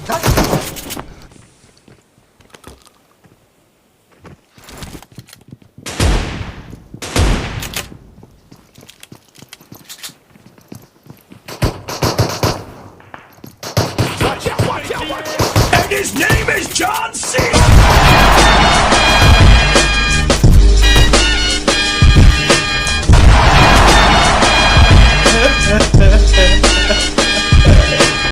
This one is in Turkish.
Watch out, watch out, watch out. And his name is John C.